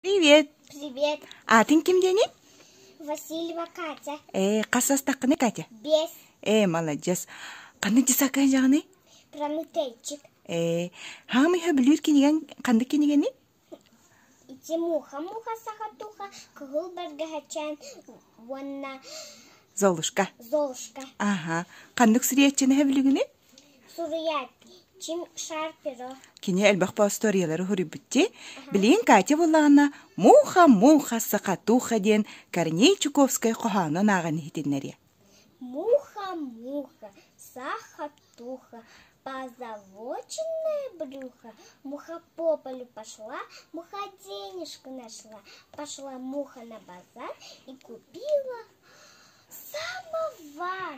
Привет. Привет. А ты кем дени? Васильева Катя. Қасастаққыны Катя? Без. Молодец. Қанды жисаққан жағыны? Прометейчик. Хамыха білер кенеген, қанды кенегені? Ити муха сахатуха, кығыл бәргәхәчән, ванна... Золушка. Ага. Қандық сүриятчыны білігіні? Сурыят. Чим шарпиро. Кене әлбақпа историялары хүрі бүтте. Білейін Катя болағына муха сақатуха ден Корней Чуковскай қоғаны нағаны хетенлері. Муха сахатуха, позолоченное брюхо. Муха по полю пошла, муха денежку нашла. Пошла муха на базар и купила самовар.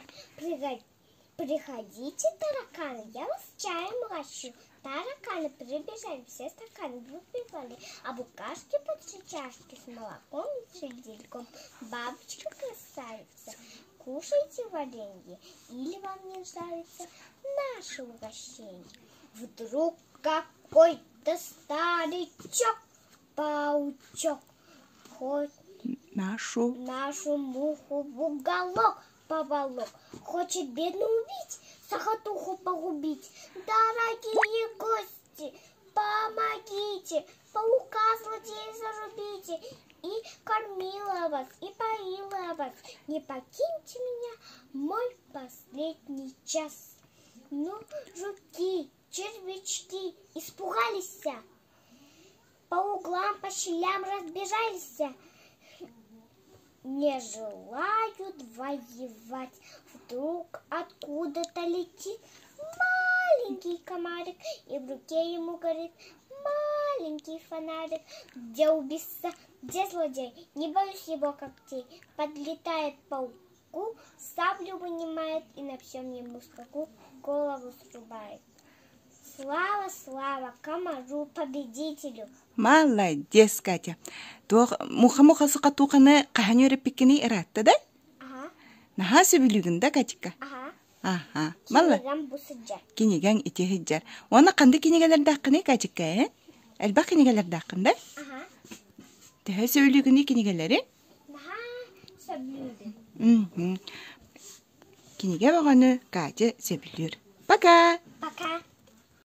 Приходите, тараканы, я вас чаем угощу. Тараканы прибежали, все стаканы выпивали, а букашки под чашки с молоком и сельдерьком. Бабочка красавица, кушайте варенье, или вам не нравится наше угощение. Вдруг какой-то старичок-паучок хоть нашу муху в уголок поволок. Хочет бедную убить, сахатуху погубить. Дорогие гости, помогите, паука злодея зарубите. И кормила вас, и поила вас. Не покиньте меня мой последний час. Ну, жуки, червячки испугались, по углам, по щелям разбежались. Не желают воевать. Вдруг откуда-то летит маленький комарик, и в руке ему горит маленький фонарик. Где убийца, где злодей? Не боюсь его когтей. Подлетает пауку, саблю вынимает и на всем ему скаку голову срубает. Слава комару победителю. Молодец, Катя. Муха сақатуқаны қаханы өреппеккені иратты да? Ага. Наха сөбілігінде, Катика? Ага. Кенеген бұсыджар. Кенеген ите хиджар. Оны қанды кенегелерді ақыны, Катика, Әлбақ кенегелерді ақында? Ага. Тәхі сөбілігінде кенегелері? Наха сөбілігі. Кенеге бағаны Катя сөбілер. Пока!